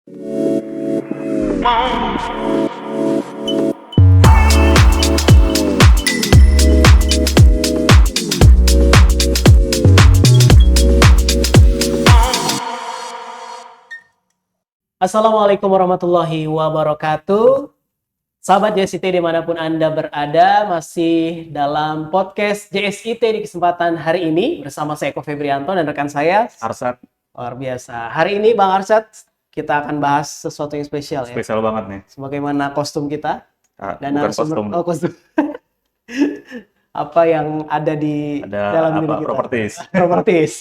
Assalamualaikum warahmatullahi wabarakatuh. Sahabat JSIT dimanapun Anda berada, masih dalam podcast JSIT di kesempatan hari ini bersama saya Eko Febrianto dan rekan saya Arsyad. Luar biasa. Hari ini Bang Arsyad, kita akan bahas sesuatu yang spesial ya. Spesial banget nih. Sebagaimana kostum kita dan Bukan narasumber. kostum. Oh, kostum. Apa yang ada di dalam diri kita? Properties. Properties.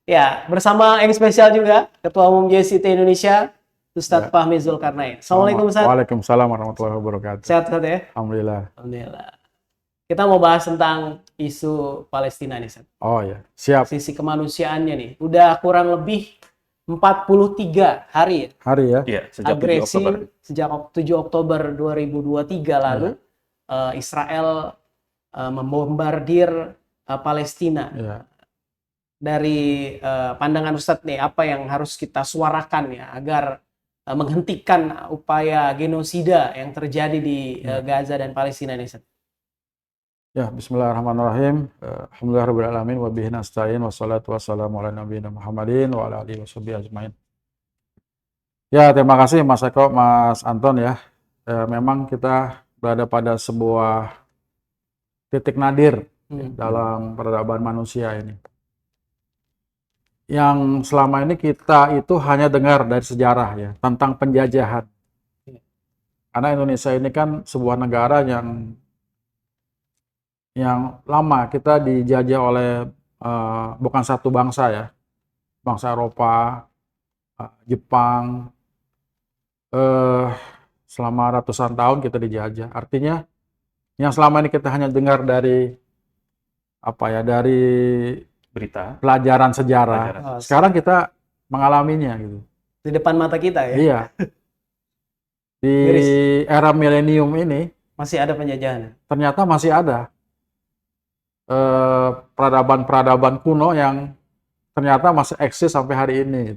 Ya, bersama yang spesial juga, Ketua Umum JSIT Indonesia, Ustadz Fahmi Zulkarnain. Assalamualaikum Ustadz. Waalaikumsalam warahmatullahi wabarakatuh. Sehat-sehat ya? Alhamdulillah. Alhamdulillah. Kita mau bahas tentang isu Palestina nih, Ustadz. Oh ya, siap. Sisi kemanusiaannya nih. Udah kurang lebih 43 hari ya? Hari ya? Iya, sejak 7 agresi Oktober. sejak 7 Oktober 2023 lalu, Israel membombardir Palestina. Ya. Dari pandangan Ustadz nih, apa yang harus kita suarakan ya agar menghentikan upaya genosida yang terjadi di Gaza dan Palestina ini, Ustadz? Ya, bismillahirrahmanirrahim. Alhamdulillahirabbil alamin wa bihi nasta'in wassalatu wassalamu ala nabiyina Muhammadin wa ala alihi washabihi ajmain. Ya, terima kasih Mas Eko, Mas Anton ya. Memang kita berada pada sebuah titik nadir dalam peradaban manusia ini. Yang selama ini kita itu hanya dengar dari sejarah ya tentang penjajahan. Karena Indonesia ini kan sebuah negara yang lama kita dijajah oleh bukan satu bangsa ya, bangsa Eropa, Jepang, selama ratusan tahun kita dijajah. Artinya yang selama ini kita hanya dengar dari dari Berita. pelajaran sejarah. Sekarang kita mengalaminya gitu. Di depan mata kita ya? Iya. Di era milenium ini masih ada penjajahan. ternyata masih ada peradaban-peradaban kuno yang ternyata masih eksis sampai hari ini.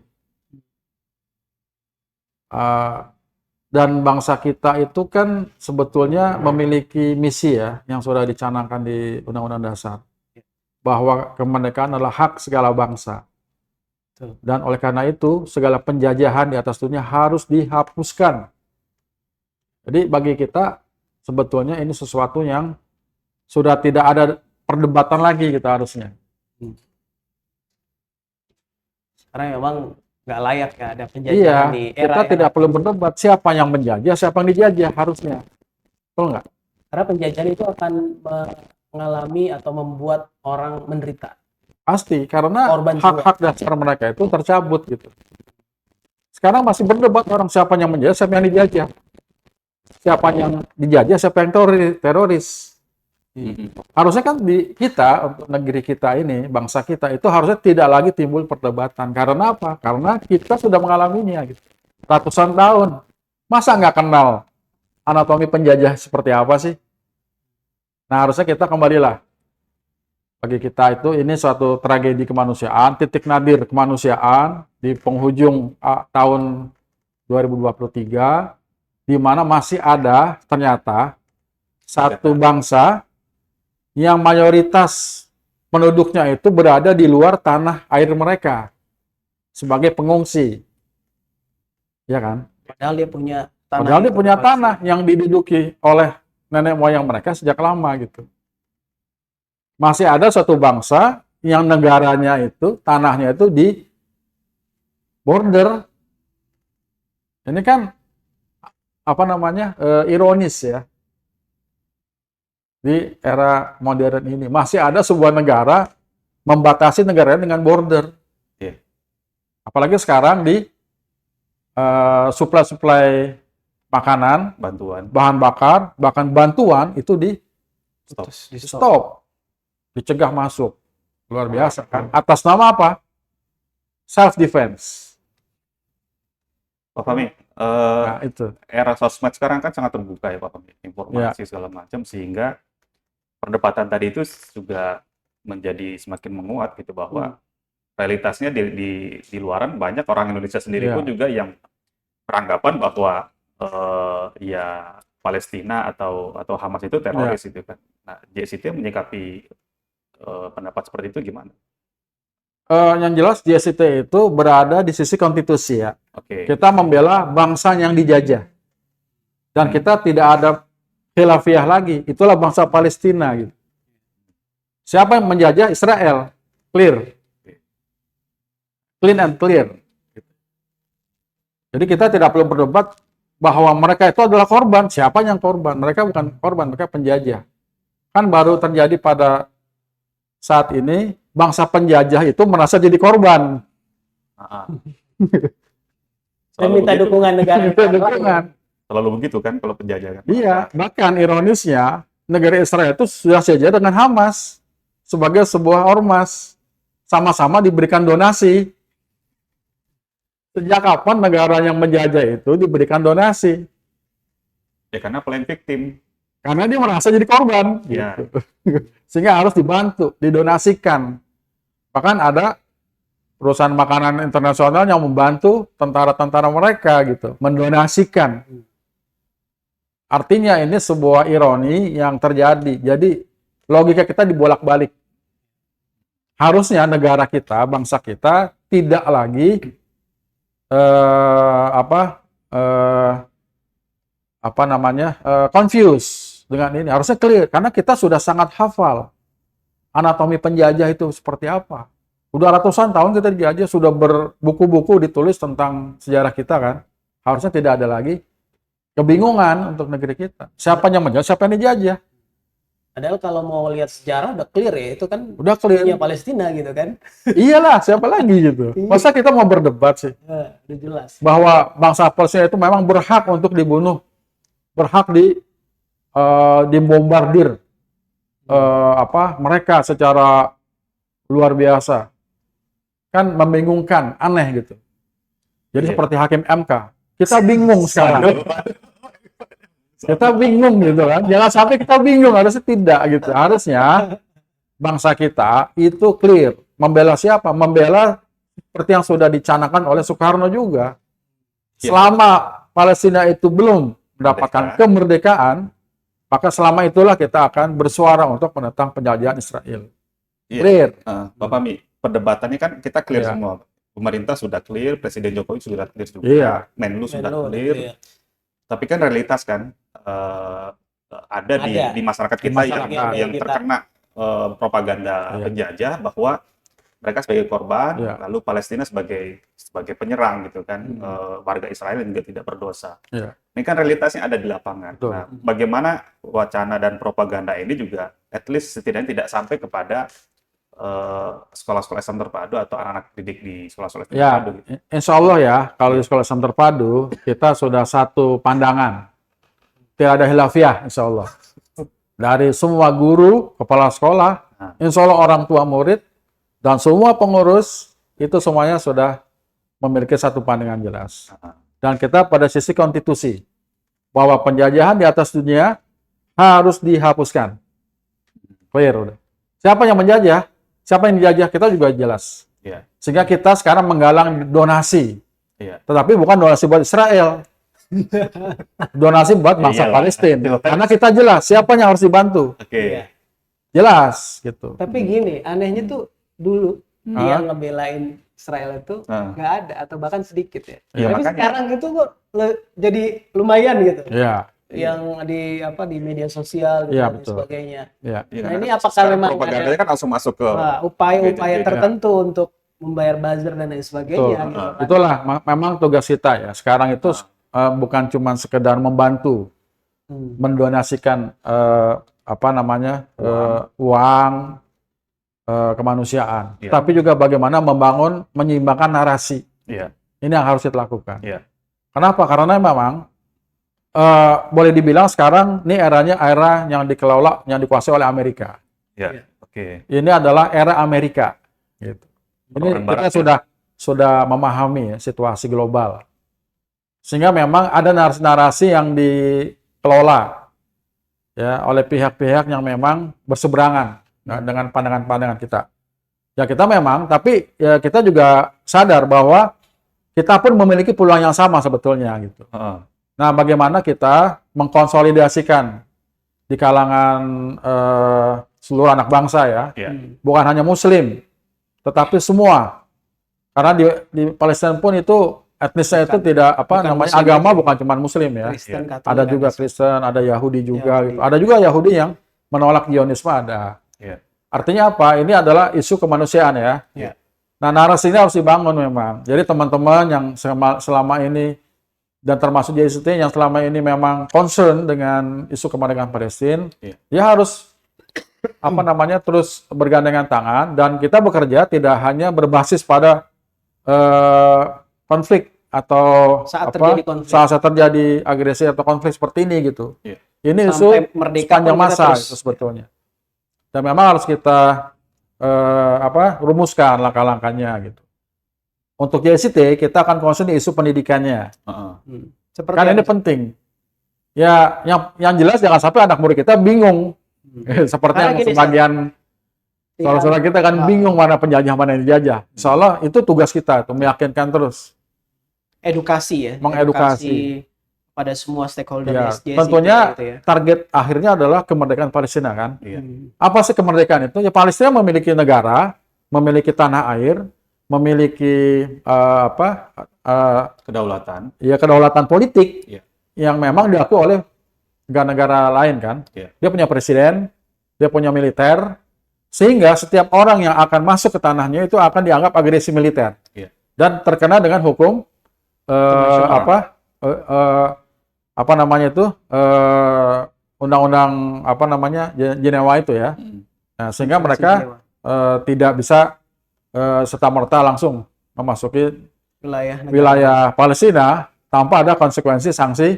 Dan bangsa kita itu kan sebetulnya memiliki misi ya yang sudah dicanangkan di Undang-Undang Dasar. Bahwa kemerdekaan adalah hak segala bangsa. Dan oleh karena itu, segala penjajahan di atas dunia harus dihapuskan. Jadi bagi kita, sebetulnya ini sesuatu yang sudah tidak ada perdebatan lagi kita harusnya. Karena memang nggak layak ya ada penjajahan di era kita tidak perlu berdebat siapa yang menjajah, siapa yang dijajah harusnya. Betul nggak? Karena penjajahan itu akan mengalami atau membuat orang menderita. Pasti, karena Korban hak-hak dasar mereka itu tercabut gitu. Sekarang masih berdebat orang siapa yang menjajah, siapa yang dijajah. Siapa yang dijajah, siapa yang teroris. Harusnya kan di kita, untuk negeri kita ini, bangsa kita itu harusnya tidak lagi timbul perdebatan. Karena apa? Karena kita sudah mengalaminya gitu. Ratusan tahun. Masa nggak kenal anatomi penjajah seperti apa sih? Nah, harusnya kita kembalilah. Bagi kita itu ini suatu tragedi kemanusiaan, titik nadir kemanusiaan di penghujung tahun 2023, di mana masih ada ternyata satu bangsa yang mayoritas penduduknya itu berada di luar tanah air mereka sebagai pengungsi. Ya kan? Padahal dia punya tanah. Padahal dia punya tanah yang diduduki oleh nenek moyang mereka sejak lama gitu. Masih ada suatu bangsa yang negaranya itu, tanahnya itu di border. Ini kan ironis ya. Di era modern ini masih ada sebuah negara membatasi negaranya dengan border. Apalagi sekarang di supply makanan, bahan bakar, bahkan bantuan itu di stop, dicegah masuk. Luar biasa kan? Atas nama apa? Self defense. Pak Fahmi, itu. Era sosmed sekarang kan sangat terbuka ya Pak Fahmi, informasi segala macam, sehingga perdebatan tadi itu juga menjadi semakin menguat gitu bahwa realitasnya di luaran banyak orang Indonesia sendiri pun juga yang beranggapan bahwa ya Palestina atau Hamas itu teroris itu kan. Nah, JSIT menyikapi pendapat seperti itu gimana? Yang jelas JSIT itu berada di sisi konstitusi ya. Oke. Kita membela bangsa yang dijajah. Dan kita tidak ada khilafiyah lagi. Itulah bangsa Palestina gitu. Siapa yang menjajah? Israel. Clear. Clean and clear. Jadi kita tidak perlu berdebat bahwa mereka itu adalah korban. Siapa yang korban? Mereka bukan korban, mereka penjajah. Kan baru terjadi pada saat ini, bangsa penjajah itu merasa jadi korban. Dan minta dukungan negara. Dukungan. Selalu begitu kan kalau penjajah kan? Iya, bahkan ironisnya negara Israel itu sudah sejajar dengan Hamas sebagai sebuah ormas, sama-sama diberikan donasi. Sejak kapan negara yang menjajah itu diberikan donasi? Ya karena playing victim. Karena dia merasa jadi korban. Iya. Gitu. Sehingga harus dibantu, didonasikan. Bahkan ada perusahaan makanan internasional yang membantu tentara-tentara mereka gitu, mendonasikan. Artinya ini sebuah ironi yang terjadi. Jadi logika kita dibolak-balik. Harusnya negara kita, bangsa kita tidak lagi confused dengan ini. Harusnya clear karena kita sudah sangat hafal anatomi penjajah itu seperti apa. Udah ratusan tahun kita dijajah, sudah berbuku-buku ditulis tentang sejarah kita kan. Harusnya tidak ada lagi kebingungan untuk negeri kita. Siapa yang menjajah, siapa yang dijajah. Padahal kalau mau lihat sejarah udah clear ya, itu kan Udah clear. punya Palestina gitu kan. Iyalah, siapa lagi gitu. Masa kita mau berdebat sih? Udah jelas. Bahwa bangsa Palestina itu memang berhak untuk dibunuh. Berhak dibombardir mereka secara luar biasa. Kan membingungkan, aneh gitu. Jadi seperti hakim MK. Kita bingung sekarang. Kita bingung gitu kan. Jangan sampai kita bingung, harusnya tidak gitu. Harusnya bangsa kita itu clear. Membela siapa? Membela seperti yang sudah dicanangkan oleh Soekarno juga. Selama Palestina itu belum mendapatkan kemerdekaan, maka selama itulah kita akan bersuara untuk menentang penjajahan Israel. Clear. Pak Fahmi, perdebatannya kan kita clear semua. Pemerintah sudah clear, Presiden Jokowi sudah clear juga, Menlu sudah clear. Tapi kan realitas kan ada di masyarakat kita yang terkena propaganda penjajah bahwa mereka sebagai korban, lalu Palestina sebagai penyerang gitu kan, warga Israel yang juga tidak berdosa. Ini kan realitasnya ada di lapangan. Nah, bagaimana wacana dan propaganda ini juga at least setidaknya tidak sampai kepada sekolah-sekolah Islam terpadu atau anak-anak didik di sekolah-sekolah Islam terpadu. Gitu. Insya Allah ya, kalau di sekolah Islam terpadu kita sudah satu pandangan, tidak ada khilafiyah, insya Allah. Dari semua guru, kepala sekolah, insya Allah orang tua murid, dan semua pengurus, itu semuanya sudah memiliki satu pandangan jelas. Dan kita pada sisi konstitusi, bahwa penjajahan di atas dunia harus dihapuskan. Clear udah. Siapa yang menjajah? Siapa yang dijajah? Kita juga jelas. Sehingga kita sekarang menggalang donasi. Tetapi bukan donasi buat Israel. Donasi buat bangsa Palestina. Karena kita jelas siapa yang harus dibantu. Jelas gitu. Tapi gini, anehnya tuh dulu yang ngebelain Israel itu nggak ada atau bahkan sedikit ya. Tapi sekarang itu kok jadi lumayan gitu. Yang di media sosial dan sebagainya. Nah, ini apakah memang propagandanya kan langsung masuk ke upaya-upaya tertentu untuk membayar buzzer dan lain sebagainya. Gitu kan. Itulah memang tugas kita ya. Sekarang itu bukan cuma sekedar membantu mendonasikan uang kemanusiaan, tapi juga bagaimana menyeimbangkan narasi. Ini yang harus kita lakukan. Kenapa? Karena memang boleh dibilang sekarang ini era yang dikelola, yang dikuasai oleh Amerika. Ini adalah era Amerika. Gitu. Ini kita sudah memahami situasi global. Sehingga memang ada narasi-narasi yang dikelola oleh pihak-pihak yang memang berseberangan dengan pandangan-pandangan kita. Ya kita memang, tapi ya kita juga sadar bahwa kita pun memiliki peluang yang sama sebetulnya gitu. Nah, bagaimana kita mengkonsolidasikan di kalangan seluruh anak bangsa ya, bukan hanya Muslim, tetapi semua. Karena di Palestina pun itu etnisnya itu tidak namanya agama bukan cuma Muslim ya. Kristen, Katolik, ada juga Kristen, ada Yahudi juga gitu. Ada juga Yahudi yang menolak Zionisme ada. Artinya apa? Ini adalah isu kemanusiaan ya. Nah, narasi ini harus dibangun memang. Jadi teman-teman yang selama ini dan termasuk JST yang selama ini memang concern dengan isu kemerdekaan Palestina, ya harus terus bergandengan tangan, dan kita bekerja tidak hanya berbasis pada konflik atau saat terjadi agresi atau konflik seperti ini gitu. Ini isu sepanjang masa itu sebetulnya. Dan memang harus kita rumuskan langkah-langkahnya gitu. Untuk JST kita akan concern di isu pendidikannya. Karena ini penting. Ya, yang jelas jangan sampai anak murid kita bingung. Seperti yang sebagian saudara-saudara kita kan bingung mana penjajah mana yang dijajah. Insya Allah itu tugas kita, untuk meyakinkan terus. Edukasi ya. Mengedukasi pada semua stakeholder JST. Tentunya gitu ya. target akhirnya adalah kemerdekaan Palestina kan. Apa sih kemerdekaan itu? Ya Palestina memiliki negara, memiliki tanah air, memiliki kedaulatan. Ya kedaulatan politik yang memang diakui oleh negara-negara lain kan. Dia punya presiden, dia punya militer, sehingga setiap orang yang akan masuk ke tanahnya itu akan dianggap agresi militer dan terkena dengan hukum undang-undang Jenewa itu ya. Nah, sehingga mereka tidak bisa serta-merta langsung memasuki wilayah Palestina tanpa ada konsekuensi sanksi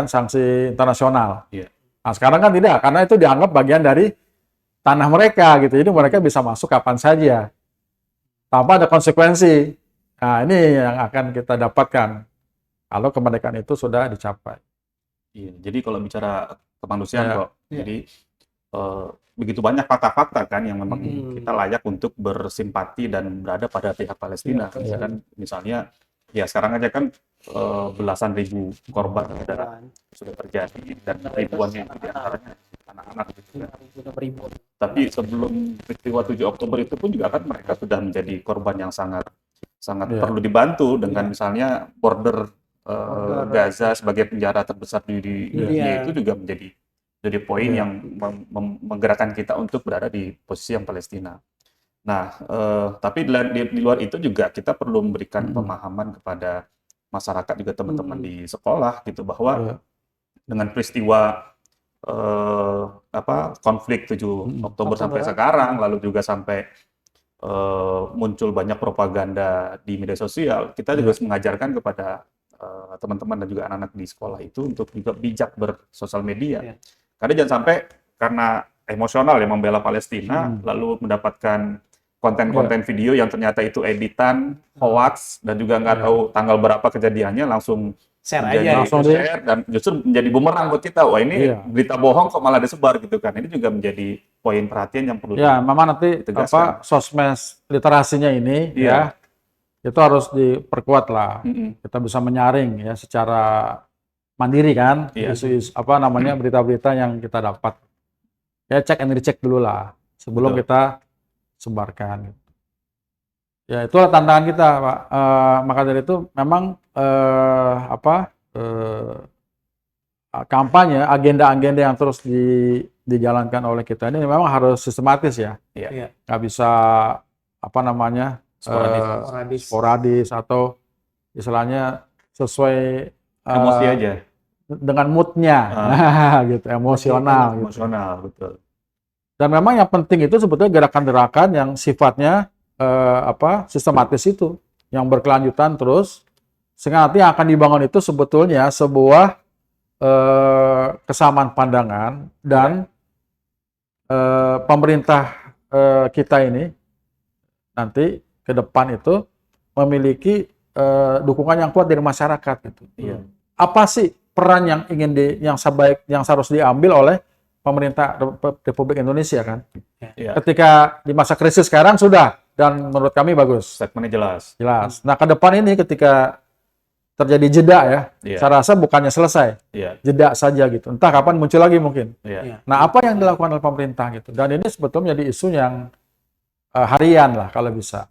sanksi internasional. Nah, sekarang kan tidak, karena itu dianggap bagian dari tanah mereka gitu. Jadi mereka bisa masuk kapan saja tanpa ada konsekuensi. Nah, ini yang akan kita dapatkan kalau kemerdekaan itu sudah dicapai. Jadi kalau bicara kemanusiaan jadi begitu banyak fakta-fakta kan yang memang kita layak untuk bersimpati dan berada pada pihak Palestina. Kan misalnya ya sekarang aja kan belasan ribu korban sudah terjadi dan ribuan yang diantaranya anak-anak gitu kan. Tapi sebelum peristiwa 7 Oktober itu pun juga kan mereka sudah menjadi korban yang sangat perlu dibantu dengan misalnya border Gaza sebagai penjara terbesar di dunia itu juga menjadi poin yang menggerakkan kita untuk berada di posisi yang Palestina. Nah, tapi di luar itu juga kita perlu memberikan pemahaman kepada masyarakat juga teman-teman di sekolah gitu bahwa dengan peristiwa konflik 7 Oktober sampai sekarang, lalu juga sampai muncul banyak propaganda di media sosial, kita juga harus mengajarkan kepada teman-teman dan juga anak-anak di sekolah itu untuk juga bijak bersosial media. Karena jangan sampai karena emosional yang membela Palestina, lalu mendapatkan konten-konten video yang ternyata itu editan, hoax, dan juga nggak tahu tanggal berapa kejadiannya, langsung share dan justru menjadi bumerang buat kita. Wah, ini berita bohong kok malah disebar gitu kan. Ini juga menjadi poin perhatian yang perlu memang nanti sosmed literasinya ini itu harus diperkuat lah. Kita bisa menyaring ya secara mandiri kan isu-isu berita-berita yang kita dapat. Ya cek and recheck dulu lah sebelum kita sebarkan. Ya itulah tantangan kita, Pak. Maka dari itu memang kampanye, agenda-agenda yang terus dijalankan oleh kita ini memang harus sistematis ya. Nggak bisa sporadis atau istilahnya sesuai emosi aja dengan moodnya, gitu, emosional. Betul. Dan memang yang penting itu sebetulnya gerakan-gerakan yang sifatnya sistematis itu, yang berkelanjutan terus, sehingga nanti yang akan dibangun itu sebetulnya sebuah kesamaan pandangan dan pemerintah kita ini nanti ke depan itu memiliki dukungan yang kuat dari masyarakat gitu. Apa sih peran yang yang harus diambil oleh pemerintah Republik Indonesia kan? Ketika di masa krisis sekarang sudah dan menurut kami bagus. Statementnya jelas. Jelas. Nah, ke depan ini ketika terjadi jeda ya, saya rasa bukannya selesai, jeda saja gitu. Entah kapan muncul lagi mungkin. Nah, apa yang dilakukan oleh pemerintah gitu. Dan ini sebetulnya jadi isu yang harian lah kalau bisa.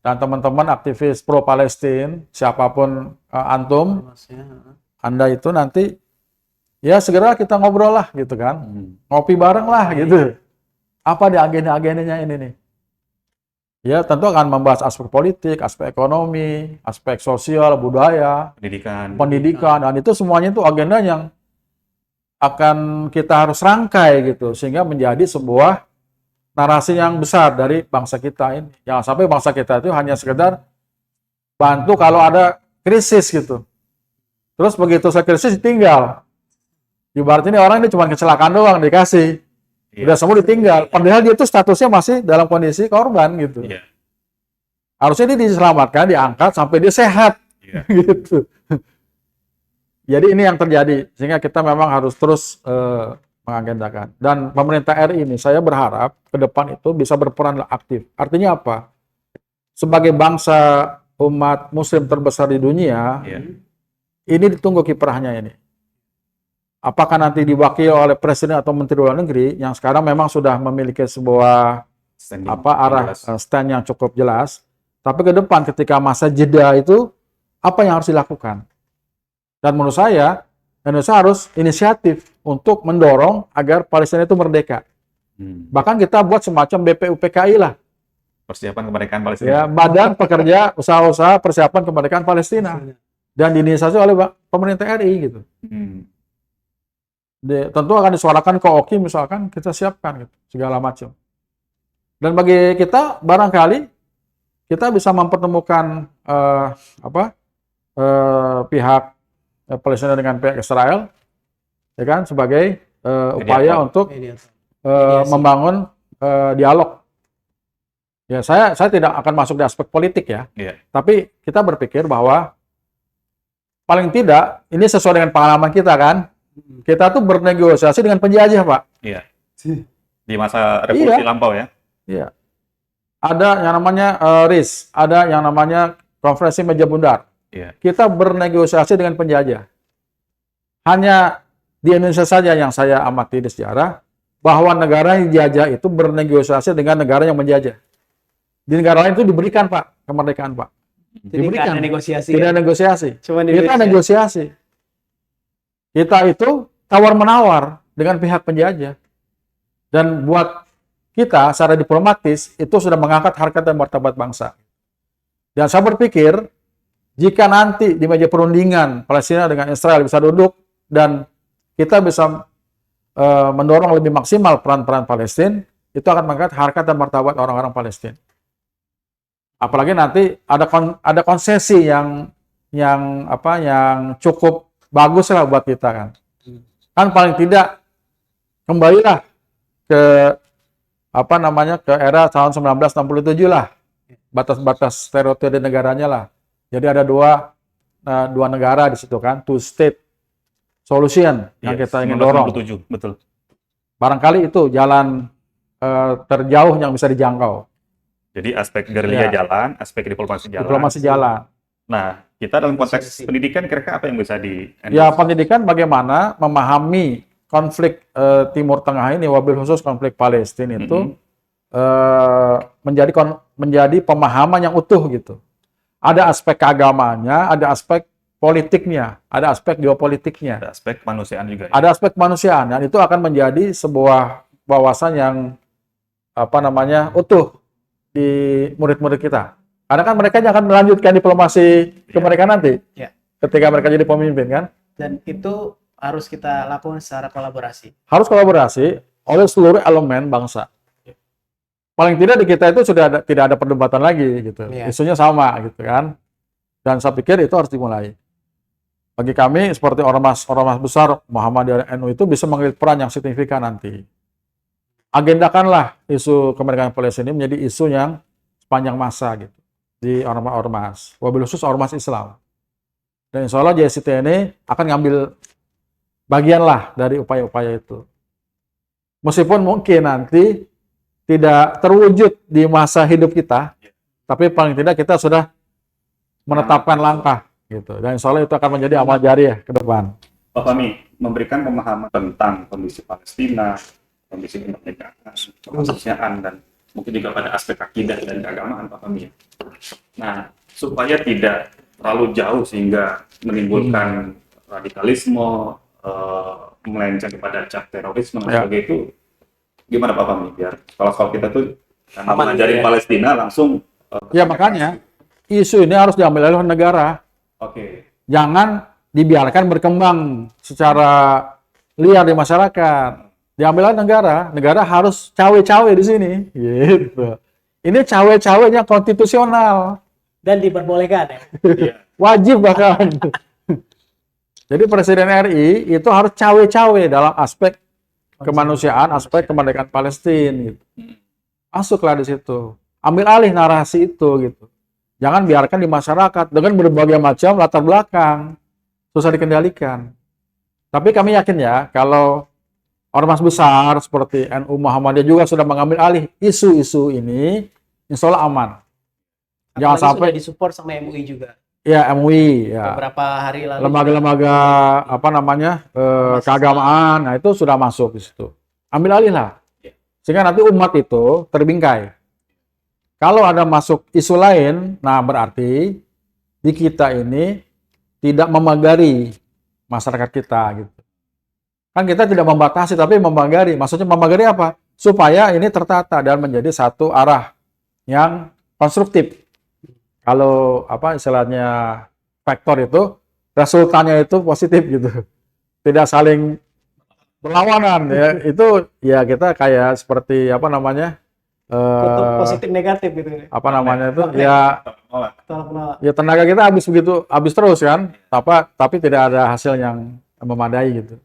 Dan teman-teman aktivis pro Palestina, siapapun antum, Anda itu nanti ya segera kita ngobrol lah gitu kan, ngopi bareng lah gitu. Apa di agenda-agendanya ini nih? Ya tentu akan membahas aspek politik, aspek ekonomi, aspek sosial, budaya, pendidikan, dan itu semuanya itu agenda yang akan kita harus rangkai gitu, sehingga menjadi sebuah narasi yang besar dari bangsa kita ini. Jangan sampai bangsa kita itu hanya sekedar bantu kalau ada krisis gitu. Terus begitu saya krisis ditinggal. Ibaratnya ini orang ini cuma kecelakaan doang dikasih. Udah semua ditinggal. Padahal dia itu statusnya masih dalam kondisi korban gitu. Harusnya dia diselamatkan, diangkat sampai dia sehat. Gitu. Jadi ini yang terjadi. Sehingga kita memang harus terus mengagendakan. Dan pemerintah RI ini saya berharap ke depan itu bisa berperan aktif. Artinya apa? Sebagai bangsa umat muslim terbesar di dunia, ini ditunggu kiprahnya ini. Apakah nanti diwakili oleh presiden atau menteri luar negeri yang sekarang memang sudah memiliki sebuah stand yang cukup jelas. Tapi ke depan ketika masa jeda itu apa yang harus dilakukan? Dan menurut saya Indonesia harus inisiatif untuk mendorong agar Palestina itu merdeka. Bahkan kita buat semacam BPUPKI lah. Persiapan kemerdekaan Palestina. Ya, Badan Pekerja Usaha-usaha Persiapan Kemerdekaan Palestina. Dan diinisiasi oleh pemerintah RI gitu. Tentu akan disuarakan ke OKI misalkan, kita siapkan gitu, segala macam. Dan bagi kita barangkali kita bisa mempertemukan pihak Palestina dengan pihak Israel, ya kan, sebagai upaya untuk membangun dialog. Ya, saya tidak akan masuk di aspek politik ya, tapi kita berpikir bahwa paling tidak ini sesuai dengan pengalaman kita kan, kita tuh bernegosiasi dengan penjajah, Pak. Iya. Di masa revolusi lampau ya. Iya. Ada yang namanya RIS, ada yang namanya konferensi meja bundar. Kita bernegosiasi dengan penjajah. Hanya di Indonesia saja yang saya amati di sejarah, bahwa negara yang dijajah itu bernegosiasi dengan negara yang menjajah. Di negara lain itu diberikan, Pak, kemerdekaan, Pak. Diberikan. Tidak negosiasi. Kita negosiasi. Kita itu tawar-menawar dengan pihak penjajah. Dan buat kita secara diplomatis itu sudah mengangkat harkat dan martabat bangsa. Dan saya berpikir jika nanti di meja perundingan Palestina dengan Israel bisa duduk dan kita bisa mendorong lebih maksimal peran-peran Palestina, itu akan mengangkat harkat dan martabat orang-orang Palestina. Apalagi nanti ada konsesi yang cukup bagus lah buat kita kan. Kan paling tidak kembalilah ke ke era tahun 1967 lah. Batas-batas teritori negaranya lah. Jadi ada dua negara di situ kan, two state solution yang kita ingin dorong. 1967, betul. Barangkali itu jalan terjauh yang bisa dijangkau. Jadi aspek gerilya jalan, aspek diplomasi jalan. Diplomasi jalan. Nah, kita dalam konteks pendidikan kira-kira apa yang bisa di Ya, pendidikan bagaimana memahami konflik Timur Tengah ini, wabil khusus konflik Palestina itu menjadi pemahaman yang utuh gitu. Ada aspek keagamaannya, ada aspek politiknya, ada aspek geopolitiknya, ada aspek kemanusiaan juga. Ada aspek kemanusiaan, dan itu akan menjadi sebuah wawasan yang utuh di murid-murid kita. Karena kan mereka akan melanjutkan diplomasi kemerdekaan nanti, ketika mereka jadi pemimpin kan. Dan itu harus kita lakukan secara kolaborasi. Harus kolaborasi oleh seluruh elemen bangsa. Paling tidak di kita itu sudah tidak ada perdebatan lagi gitu. Isunya sama gitu kan. Dan saya pikir itu harus dimulai. Bagi kami seperti ormas besar Muhammadiyah NU itu bisa mengambil peran yang signifikan nanti. Agendakanlah isu kemerdekaan Palestina ini menjadi isu yang sepanjang masa gitu di ormas-ormas, wabil khusus ormas Islam. Dan insya Allah JSIT ini akan ngambil bagian lah dari upaya-upaya itu. Meskipun mungkin nanti tidak terwujud di masa hidup kita, tapi paling tidak kita sudah menetapkan langkah gitu. Dan insya Allah itu akan menjadi amal jariah ke depan. Pak Fahmi memberikan pemahaman tentang kondisi Palestina, kondisi kemerdekaan, kemanusiaan, dan mungkin juga pada aspek akidah dan keagamaan Pak Fahmi. Nah, supaya tidak terlalu jauh sehingga menimbulkan radikalisme, melenceng kepada cap terorisme dan sebagainya itu, gimana Pak Fahmi biar sekolah-sekolah kita tuh karena mengajarin Palestina langsung ya makanya isu ini harus diambil oleh negara. Jangan dibiarkan berkembang secara liar di masyarakat. Diambil oleh negara. Negara harus cawe-cawe di sini. Gitu. Ini cawe-cawenya konstitusional Dan diperbolehkan ya. wajib bahkan. Jadi Presiden RI itu harus cawe-cawe dalam aspek kemanusiaan, aspek kemerdekaan Palestina. Gitu. Masuklah di situ. Ambil alih narasi itu gitu. Jangan biarkan di masyarakat dengan berbagai macam latar belakang susah dikendalikan. Tapi kami yakin ya kalau ormas besar seperti NU Muhammadiyah juga sudah mengambil alih isu-isu ini, insya Allah aman. Jangan Apalagi sampai sudah disupport sama MUI juga. ya MUI ya. Beberapa hari lalu. Lembaga-lembaga apa namanya keagamaan, nah itu sudah masuk di situ. Ambil alih lah, sehingga nanti umat itu terbingkai. Kalau ada masuk isu lain, nah berarti di kita ini tidak memagari masyarakat kita gitu. Kan kita tidak membatasi tapi memagari. Maksudnya memagari apa? Supaya ini tertata dan menjadi satu arah yang konstruktif. Kalau apa istilahnya faktor itu resultannya itu positif gitu. Tidak saling berlawanan ya. Itu ya kita kayak seperti apa namanya? Kutub positif negatif gitu. Apa namanya itu? Ya Tolak-menolak. ya tenaga kita habis begitu, habis terus kan, tapi tidak ada hasil yang memadai gitu.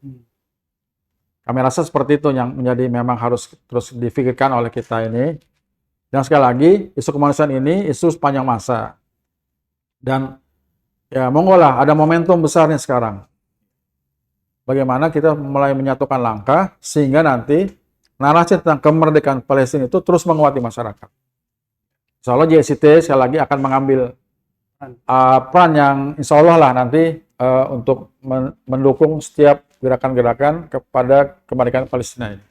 Kami rasa seperti itu yang menjadi memang harus terus difikirkan oleh kita ini. Dan sekali lagi, isu kemanusiaan ini isu sepanjang masa. Dan ya monggo lah, ada momentum besar nih sekarang. Bagaimana kita mulai menyatukan langkah sehingga nanti narasi tentang kemerdekaan Palestina itu terus menguat di masyarakat. Insya Allah JSIT sekali lagi akan mengambil peran yang insya Allah lah nanti untuk mendukung setiap gerakan-gerakan kepada kemerdekaan Palestina ini.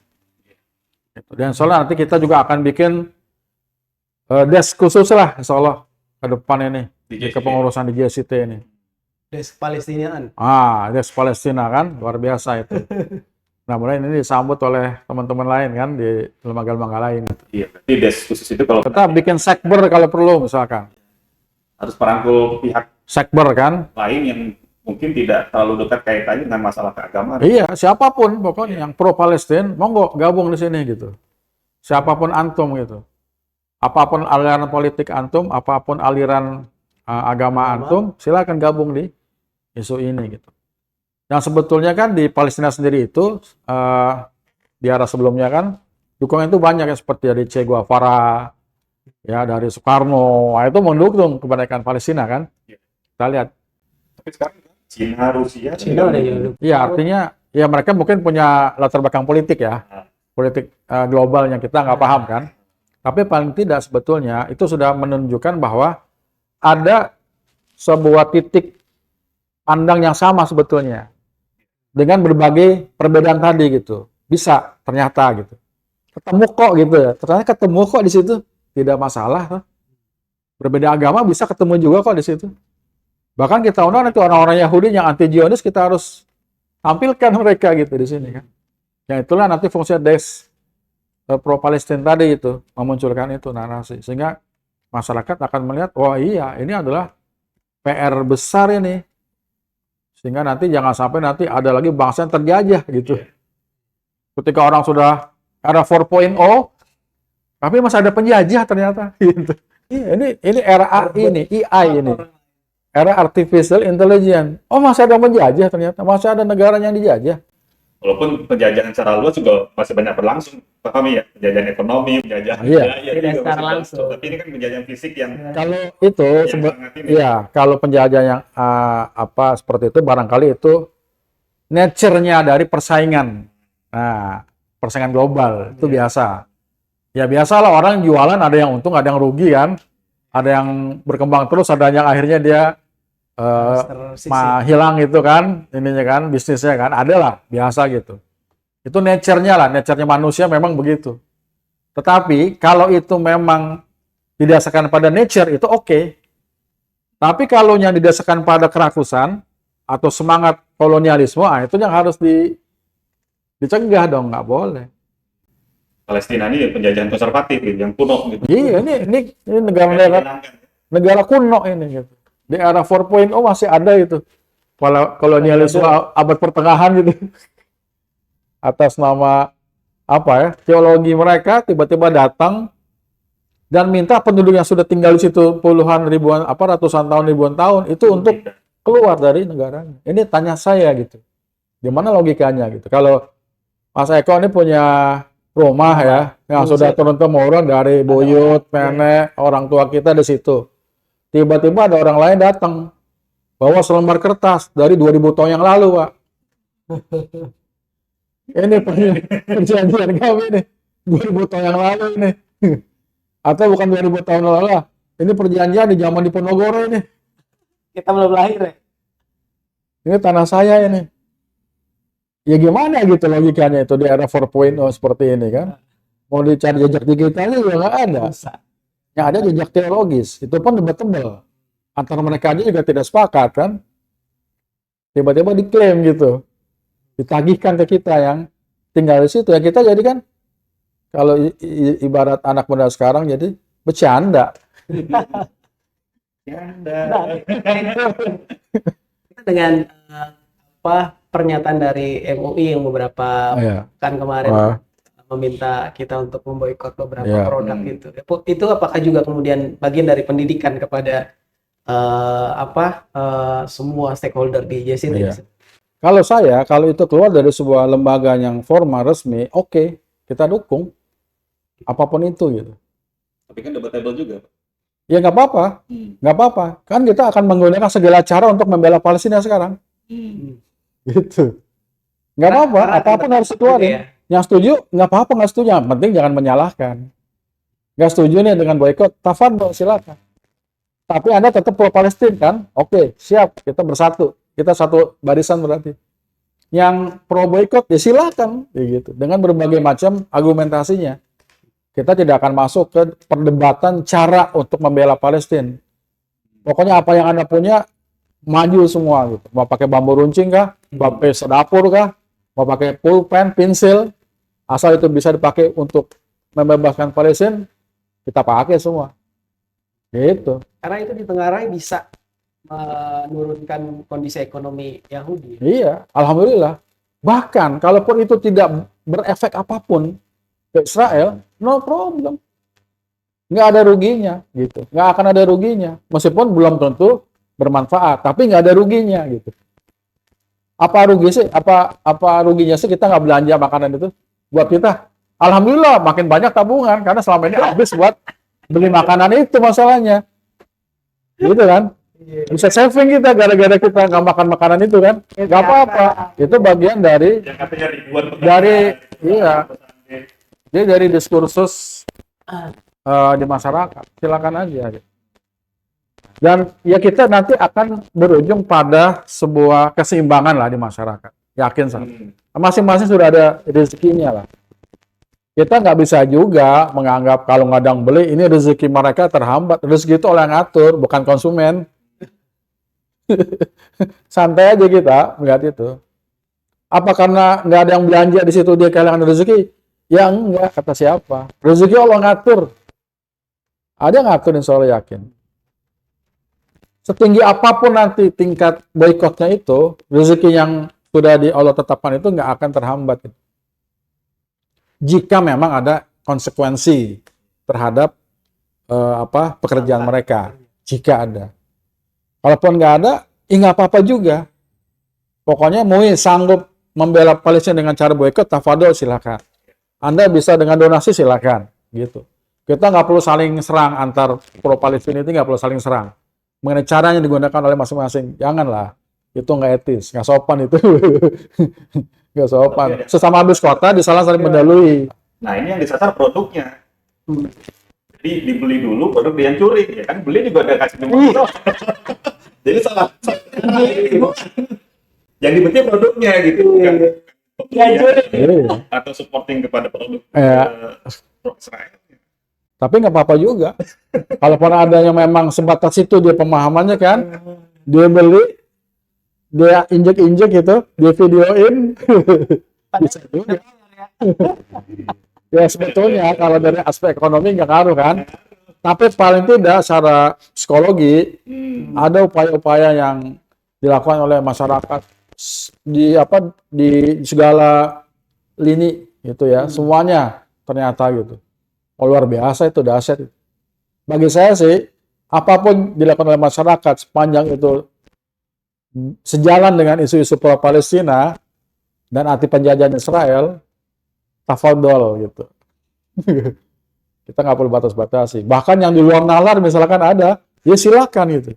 Dan insya Allah nanti kita juga akan bikin desk khusus lah insya Allah ke depan ini di kepengurusan di JSIT ini. Desk Palestinaan. Desk Palestina kan luar biasa itu. Nah, mulai ini disambut oleh teman-teman lain kan di lembaga-lembaga lain. Iya, berarti desk khusus itu kalau kita bikin sekber kalau perlu misalkan. Harus merangkul pihak sekber kan lain yang mungkin tidak terlalu dekat kaitannya dengan masalah keagamaan. Iya, siapapun pokoknya yang pro Palestina, monggo gabung di sini gitu. Siapapun antum gitu. Apapun aliran politik antum, apapun aliran agama antum, silakan gabung di isu ini gitu. Yang sebetulnya kan di Palestina sendiri itu di era sebelumnya kan dukungan itu banyak ya seperti dari Che Guevara, ya dari Soekarno, nah, itu mendukung kemerdekaan Palestina kan. Kita lihat. Tapi sekarang Cina, Rusia, iya artinya ya mereka mungkin punya latar belakang politik ya, politik global yang kita nggak paham kan. Tapi paling tidak sebetulnya itu sudah menunjukkan bahwa ada sebuah titik pandang yang sama sebetulnya. Dengan berbagai perbedaan tadi gitu. Bisa ternyata gitu. Ketemu kok gitu ya. Ternyata ketemu kok di situ. Tidak masalah. Berbeda agama bisa ketemu juga kok di situ. Bahkan kita undang itu orang-orang Yahudi yang anti-Zionis kita harus tampilkan mereka gitu di sini kan. Yang itulah nanti fungsi desk pro Palestina tadi itu. Memunculkan itu narasi. Sehingga masyarakat akan melihat, oh iya ini adalah PR besar ini. Sehingga nanti jangan sampai nanti ada lagi bangsa yang terjajah gitu. Ketika orang sudah era 4.0, tapi masih ada penjajah ternyata. Gitu. Ini era AI ini. Era Artificial Intelligence. Oh masih ada penjajah ternyata, masih ada negara yang dijajah. Walaupun penjajahan secara luas juga masih banyak berlangsung, paham ya? Penjajahan ekonomi, penjajahan tidak secara langsung. Tapi ini kan penjajahan fisik yang kalau itu kalau penjajahan yang apa seperti itu barangkali itu nature-nya dari persaingan. Nah, persaingan global itu biasa. Ya biasalah orang jualan ada yang untung, ada yang rugi kan. Ada yang berkembang terus, ada yang akhirnya dia hilang gitu kan, ininya kan, bisnisnya kan. Ada lah, biasa gitu. Itu nature-nya lah, nature-nya manusia memang begitu. Tetapi kalau itu memang didasarkan pada nature itu oke. Tapi kalau yang didasarkan pada kerakusan atau semangat kolonialisme, itu yang harus dicegah dong, nggak boleh. Palestina ini penjajahan konservatif gitu, yang kuno gitu. Iya, ini negara kuno ini gitu. Di era 4.0 masih ada itu. Kolonialisme abad pertengahan gitu. Atas nama apa ya? Teologi mereka tiba-tiba datang dan minta penduduk yang sudah tinggal di situ puluhan ribuan ratusan tahun, ribuan tahun itu untuk keluar dari negaranya. Ini tanya saya gitu. Gimana logikanya gitu. Kalau Mas Eko ini punya rumah ya, yang sudah turun-temurun dari buyut, nenek, orang tua kita di situ. Tiba-tiba ada orang lain datang, bawa selembar kertas dari 2000 tahun yang lalu, Pak. Ini perjanjian kami nih, 2000 tahun yang lalu ini. Atau bukan 2000 tahun lalu lah. Ini perjanjian di zaman Diponegoro ini. Kita belum lahir ya? Ini tanah saya ini. Ya gimana gitu logikanya itu di era 4.0 seperti ini kan. Mau dicari jejak digitalnya juga nggak ada. Yang ada jejak teologis. Itu pun debatable. Antara mereka aja juga tidak sepakat kan. Tiba-tiba diklaim gitu. Ditagihkan ke kita yang tinggal di situ. Ya kita jadi kan, kalau ibarat anak muda sekarang jadi bercanda. Dengan pernyataan dari MUI yang beberapa kan kemarin meminta kita untuk memboikot beberapa produk gitu. Itu apakah juga kemudian bagian dari pendidikan kepada semua stakeholder di JSIT? Kalau itu keluar dari sebuah lembaga yang formal resmi, oke, kita dukung apapun itu gitu. Tapi kan debatable juga. Ya nggak apa-apa, nggak apa-apa. Kan kita akan menggunakan segala cara untuk membela Palestina sekarang. Gitu. Nggak apa-apa, apapun harus dikeluarin. Ya? Yang setuju, nggak apa-apa, nggak setuju. Yang penting jangan menyalahkan. Nggak setuju nih dengan boykot, tafadhol, silakan. Tapi Anda tetap pro Palestina kan? Oke, siap, kita bersatu. Kita satu barisan berarti. Yang pro boykot, ya silakan. Gitu. Dengan berbagai macam argumentasinya. Kita tidak akan masuk ke perdebatan cara untuk membela Palestina. Pokoknya apa yang Anda punya, maju semua gitu. Mau pakai bambu runcing kah? Mau pakai sedapur kah? Mau pakai pulpen, pensil, asal itu bisa dipakai untuk membebaskan Palestina, kita pakai semua. Gitu. Karena itu ditengarai bisa menurunkan kondisi ekonomi Yahudi. Iya, alhamdulillah. Bahkan kalaupun itu tidak berefek apapun ke Israel, no problem. Nggak ada ruginya, gitu. Nggak akan ada ruginya. Meskipun belum tentu bermanfaat, tapi nggak ada ruginya, gitu. Apa ruginya sih kita nggak belanja makanan itu? Buat kita, alhamdulillah makin banyak tabungan, karena selama ini habis buat beli makanan itu masalahnya. Gitu kan? Bisa saving kita gara-gara kita nggak makan makanan itu kan? Nggak apa-apa. Itu bagian dari Jadi dari diskursus di masyarakat, silakan aja. Dan ya kita nanti akan berujung pada sebuah keseimbangan lah di masyarakat. Yakin saya. Masing-masing sudah ada rezekinya lah. Kita nggak bisa juga menganggap kalau ngadang beli ini rezeki mereka terhambat. Rezeki itu orang ngatur, bukan konsumen. Santai aja kita melihat itu. Apa karena nggak ada yang belanja di situ dia kehilangan rezeki? Ya enggak, kata siapa? Rezeki Allah ngatur. Ada yang ngatur, insya Allah yakin. Setinggi apapun nanti tingkat boikotnya itu, rezeki yang sudah di Allah tetapkan itu nggak akan terhambat. Jika memang ada konsekuensi terhadap pekerjaan mereka, jika ada. Kalaupun nggak ada, ya nggak apa-apa juga. Pokoknya MUI sanggup membela Palestina dengan cara boikot, tafadhol silakan. Anda bisa dengan donasi silakan, gitu. Kita nggak perlu saling serang antar pro Palestina itu, nggak perlu saling serang. Mengenai caranya digunakan oleh masing-masing, janganlah. Itu nggak etis, nggak sopan itu. Nggak sopan. Sesama habis kota disalah saling mendahului. Nah ini yang disasar produknya. Jadi dibeli dulu, baru dia yang curi, ya kan? Beli juga ada kasih nomor. Jadi salah. Yang dibenci produknya gitu, kan? Atau supporting kepada produk Israel. Tapi nggak apa-apa juga. Kalaupun ada yang memang sebatas itu dia pemahamannya kan, dia beli, dia injek-injek gitu, dia videoin, bisa juga. Ya sebetulnya kalau dari aspek ekonomi nggak ngaruh kan, tapi paling tidak secara psikologi ada upaya-upaya yang dilakukan oleh masyarakat di segala lini gitu ya, semuanya ternyata gitu. Oh, luar biasa itu, dahsyat. Bagi saya sih, apapun dilakukan oleh masyarakat sepanjang itu sejalan dengan isu-isu pro-Palestina dan anti penjajahan Israel, tafadhol gitu. Kita nggak perlu batas-batasi. Bahkan yang di luar nalar misalkan ada, ya silakan gitu.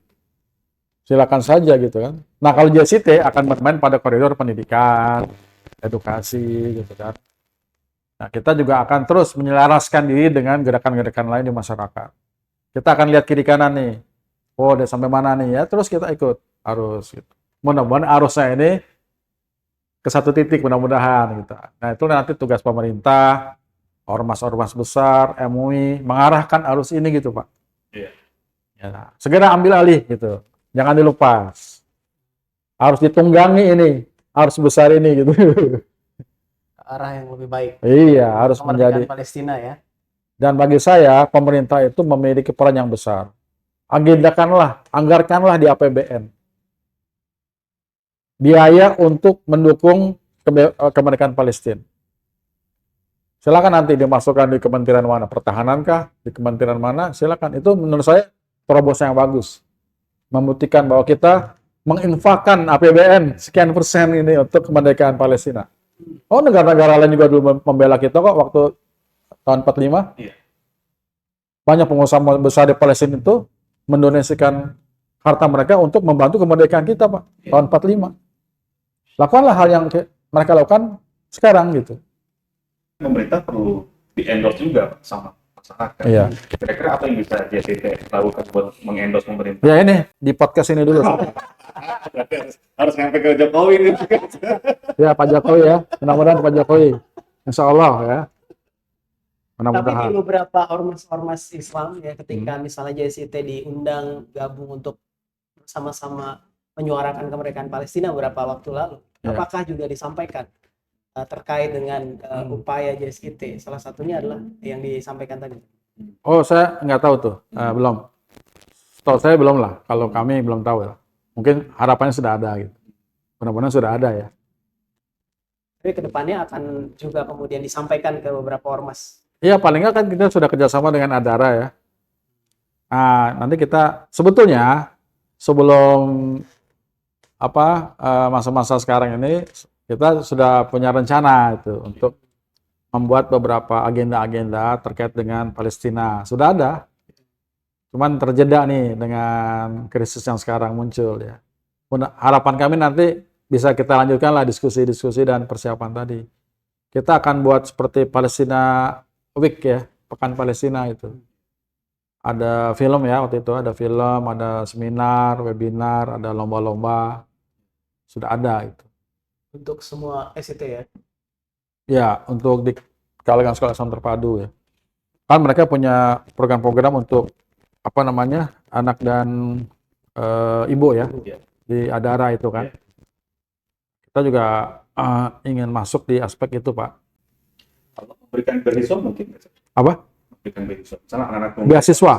Silakan saja gitu kan. Nah kalau JCT akan bermain pada koridor pendidikan, edukasi gitu kan. Nah, kita juga akan terus menyelaraskan diri dengan gerakan-gerakan lain di masyarakat. Kita akan lihat kiri kanan nih. Oh, udah sampai mana nih ya? Terus kita ikut arus gitu. Mudah-mudahan arusnya ini ke satu titik mudah-mudahan gitu. Nah, itu nanti tugas pemerintah, ormas-ormas besar, MUI mengarahkan arus ini gitu, Pak. Iya. Ya, segera ambil alih gitu. Jangan dilepas. Harus ditunggangi ini, arus besar ini gitu. Arah yang lebih baik. Iya, harus menjadi Palestina ya. Dan bagi saya, pemerintah itu memiliki peran yang besar. Agendakanlah, anggarkanlah di APBN. Biaya untuk mendukung kemerdekaan Palestina. Silakan nanti dimasukkan di kementerian mana, pertahanan kah, di kementerian mana, silakan. Itu menurut saya terobosan yang bagus. Membuktikan bahwa kita menginfakkan APBN sekian persen ini untuk kemerdekaan Palestina. Oh, negara-negara lain juga dulu membela kita kok waktu tahun 45. Iya. Banyak pengusaha besar di Palestina itu mendonasikan harta mereka untuk membantu kemerdekaan kita, Pak. Iya. Tahun 45. Lakukanlah hal yang mereka lakukan sekarang gitu. Pemerintah perlu di-endorse juga sama masyarakat. Iya. Kira-kira apa yang bisa JCT lakukan buat mengendorse pemerintah? Ya ini, di podcast ini dulu. harus sampai ke Jokowi nih. Ya, Pak Jokowi ya. Mudah-mudahan Pak Jokowi. Insya Allah ya. Tapi di beberapa ormas-ormas Islam ya, ketika misalnya JCT diundang gabung untuk sama-sama menyuarakan kemerdekaan Palestina beberapa waktu lalu, apakah juga disampaikan terkait dengan upaya JCT? Salah satunya adalah yang disampaikan tadi. Oh, saya nggak tahu tuh, belum. Setahu saya belum lah. Kalau kami belum tahu ya. Mungkin harapannya sudah ada gitu. Mudah-mudahan sudah ada ya. Tapi kedepannya akan juga kemudian disampaikan ke beberapa ormas. Iya, paling nggak kan kita sudah kerjasama dengan Adara ya. Nah, nanti kita sebetulnya sebelum masa-masa sekarang ini kita sudah punya rencana itu untuk membuat beberapa agenda-agenda terkait dengan Palestina. Sudah ada. Cuman terjeda nih dengan krisis yang sekarang muncul ya. Harapan kami nanti bisa kita lanjutkanlah diskusi-diskusi dan persiapan tadi. Kita akan buat seperti Palestina Week ya, Pekan Palestina itu. Ada film ya waktu itu, ada film, ada seminar, webinar, ada lomba-lomba. Sudah ada itu. Untuk semua SIT ya? Ya, untuk di kalangan sekolah Islam terpadu ya. Kan mereka punya program-program untuk anak dan ibu ya, di Adara itu kan. Kita juga ingin masuk di aspek itu, Pak. Kalau memberikan beasiswa mungkin Apa? Memberikan beasiswa. Misalnya anak-anak beasiswa.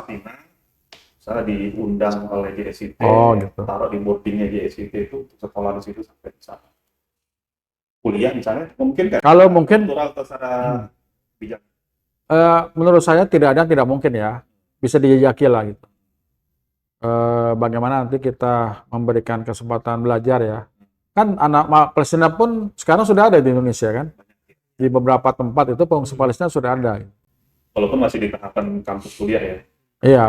Misalnya diundang oleh JSIT, gitu. taruh di boardingnya JSIT itu sekolah di situ sampai bisa kuliah misalnya, mungkin kan? Kalau mungkin, bijak. Menurut saya tidak ada, tidak mungkin ya. Bisa dijajaki lah gitu. Bagaimana nanti kita memberikan kesempatan belajar ya. Kan anak Palestina pun sekarang sudah ada di Indonesia kan. Di beberapa tempat itu pengungsi Palestina sudah ada. Walaupun masih di tahapan kampus kuliah ya. Iya.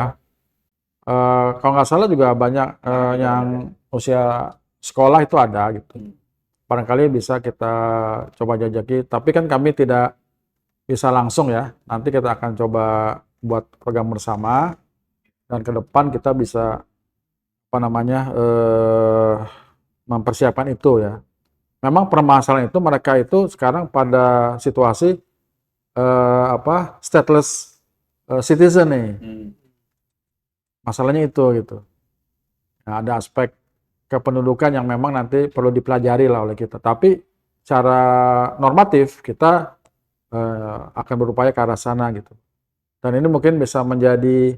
Kalau nggak salah juga banyak yang usia sekolah itu ada gitu. Barangkali bisa kita coba jajaki. Tapi kan kami tidak bisa langsung ya. Nanti kita akan coba buat program bersama dan ke depan kita bisa mempersiapkan itu ya. Memang permasalahan itu mereka itu sekarang pada situasi stateless citizen nih. Masalahnya itu gitu. Nah, ada aspek kependudukan yang memang nanti perlu dipelajari lah oleh kita. Tapi secara normatif kita akan berupaya ke arah sana gitu. Dan ini mungkin bisa menjadi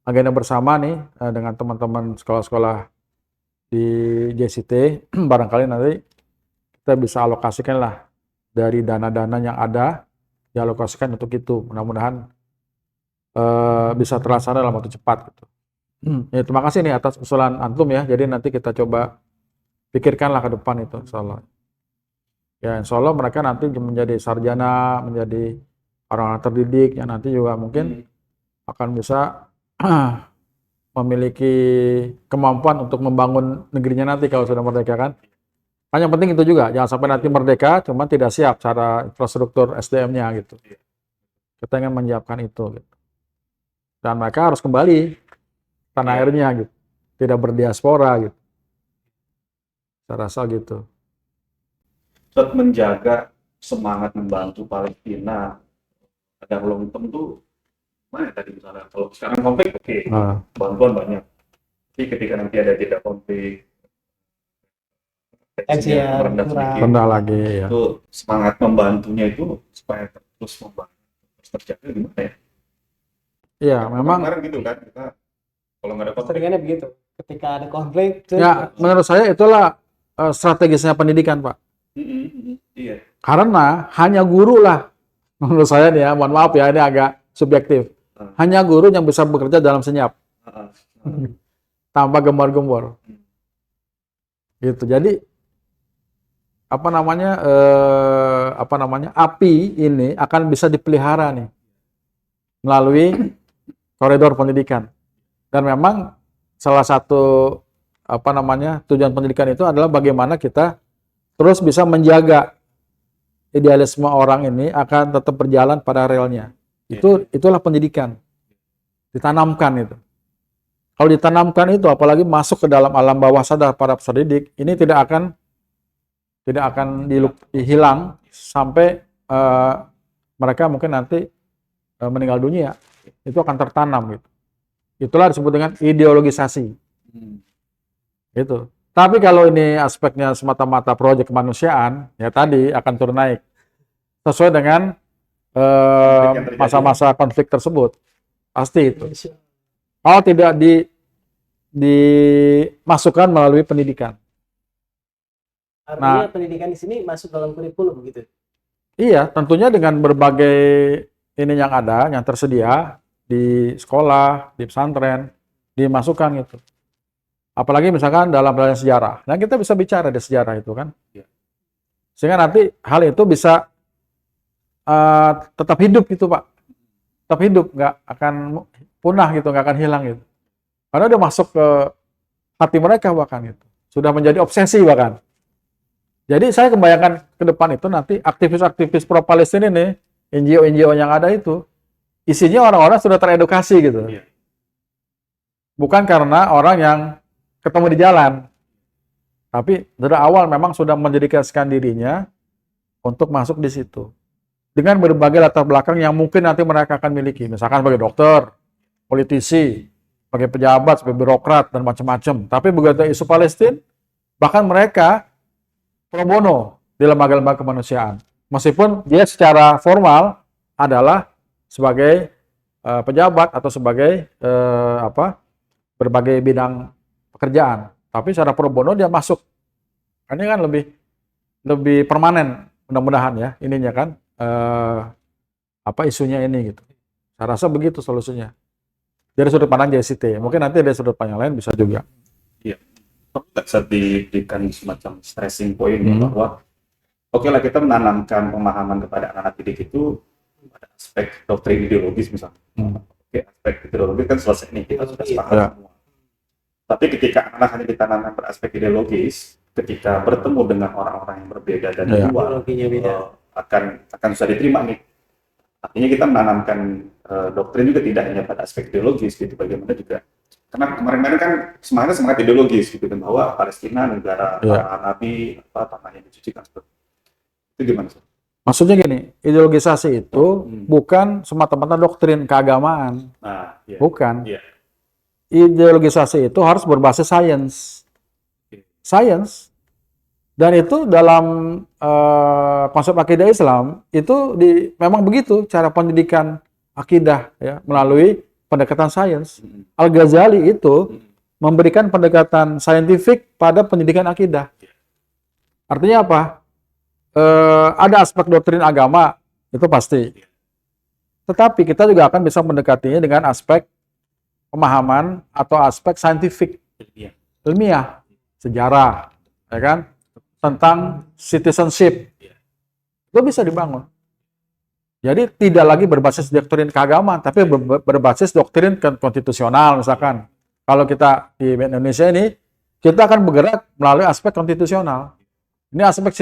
agenda bersama nih dengan teman-teman sekolah-sekolah di JCT. Barangkali nanti kita bisa alokasikan lah dari dana-dana yang ada, dialokasikan untuk itu. Mudah-mudahan bisa terlaksana dalam waktu cepat gitu. Ya, terima kasih nih atas usulan antum ya. Jadi nanti kita coba pikirkanlah ke depan itu, insya Allah. Ya, insya Allah mereka nanti menjadi sarjana, menjadi orang-orang terdidik yang nanti juga mungkin akan bisa memiliki kemampuan untuk membangun negerinya nanti kalau sudah merdeka kan. Yang penting itu juga, jangan sampai nanti merdeka cuma tidak siap cara infrastruktur SDM-nya gitu. Kita ingin menyiapkan itu gitu. Dan mereka harus kembali tanah airnya gitu, tidak berdiaspora gitu. Saya rasa gitu. Untuk menjaga semangat membantu Palestina, ada long term tuh mana tadi misalnya kalau sekarang konflik oke, bantuan banyak. Tapi ketika nanti ada jeda konflik, tensinya merendah sedikit, rendah lagi ya. Itu semangat membantunya itu supaya terus membantu terus terjaga gimana ya? Iya, memang kemarin gitu kan kita kalau nggak ada konflik. Seringannya begitu. Ketika ada konflik, ya menurut saya itulah strategisnya pendidikan, Pak. Iya. Karena hanya guru lah, menurut saya nih ya, mohon maaf ya ini agak subjektif. Hanya guru yang bisa bekerja dalam senyap, tanpa gembor-gembor. Gitu. Jadi api ini akan bisa dipelihara nih melalui koridor pendidikan. Dan memang salah satu tujuan pendidikan itu adalah bagaimana kita terus bisa menjaga idealisme orang ini akan tetap berjalan pada relnya. Itulah pendidikan. Ditanamkan itu. Kalau ditanamkan itu, apalagi masuk ke dalam alam bawah sadar para peserta didik, ini tidak akan hilang sampai mereka mungkin nanti meninggal dunia. Itu akan tertanam gitu. Itulah disebut dengan ideologisasi. Gitu. Tapi kalau ini aspeknya semata-mata proyek kemanusiaan, ya tadi akan turun naik. Sesuai dengan masa-masa konflik tersebut. Pasti itu. Kalau tidak dimasukkan melalui pendidikan. Artinya pendidikan di sini masuk dalam kurikulum gitu? Iya, tentunya dengan berbagai ini yang ada, yang tersedia di sekolah, di pesantren, dimasukkan gitu. Apalagi misalkan dalam pelajaran sejarah. Nah, kita bisa bicara di sejarah itu kan. Sehingga nanti hal itu bisa tetap hidup gitu, Pak. Tetap hidup, nggak akan punah gitu, nggak akan hilang gitu. Karena udah masuk ke hati mereka bahkan gitu. Sudah menjadi obsesi bahkan. Jadi saya kebayangkan ke depan itu nanti aktivis-aktivis pro-Palestina ini, NGO-NGO yang ada itu, isinya orang-orang sudah teredukasi gitu. Bukan karena orang yang ketemu di jalan. Tapi dari awal memang sudah mendedikasikan dirinya untuk masuk di situ. Dengan berbagai latar belakang yang mungkin nanti mereka akan miliki. Misalkan sebagai dokter, politisi, sebagai pejabat, sebagai birokrat, dan macam-macam. Tapi begitu isu Palestina, bahkan mereka pro bono di lembaga-lembaga kemanusiaan. Meskipun dia secara formal adalah sebagai pejabat atau sebagai berbagai bidang pekerjaan, tapi secara pro bono dia masuk. Ini kan lebih permanen, mudah-mudahan ya ininya kan isunya ini gitu. Saya rasa begitu solusinya. Dari sudut pandang JCT, mungkin nanti dari sudut pandang lain bisa juga. Iya, bisa diberikan semacam stressing point bahwa oke lah kita menanamkan pemahaman kepada anak-anak didik itu ada aspek doktrin ideologis misalnya. Oke, aspek ideologis kan selesai nih, kita sudah sepakat semua. Tapi ketika anak hanya ditanamkan beraspek ideologis, ketika bertemu dengan orang-orang yang berbeda dan di luar, akan susah diterima nih. Artinya kita menanamkan doktrin juga tidak hanya pada aspek teologis gitu, bagaimana juga karena kemarin-kemarin kan semangat ideologis gitu kan, bahwa Palestina negara para nabi, tanahnya disucikan. Itu gimana sih? Maksudnya gini, ideologisasi itu bukan semata-mata doktrin keagamaan. Bukan. Ideologisasi itu harus berbasis sains. Dan itu dalam konsep akidah Islam itu memang begitu cara pendidikan akidah ya, melalui pendekatan sains. Al-Ghazali itu memberikan pendekatan saintifik pada pendidikan akidah. Artinya apa? Ada aspek doktrin agama, itu pasti. Tetapi kita juga akan bisa mendekatinya dengan aspek pemahaman atau aspek saintifik, ilmiah, sejarah, ya kan? Tentang citizenship. Itu bisa dibangun. Jadi tidak lagi berbasis doktrin keagamaan, tapi berbasis doktrin konstitusional misalkan. Kalau kita di Indonesia ini, kita akan bergerak melalui aspek konstitusional. Ini aspek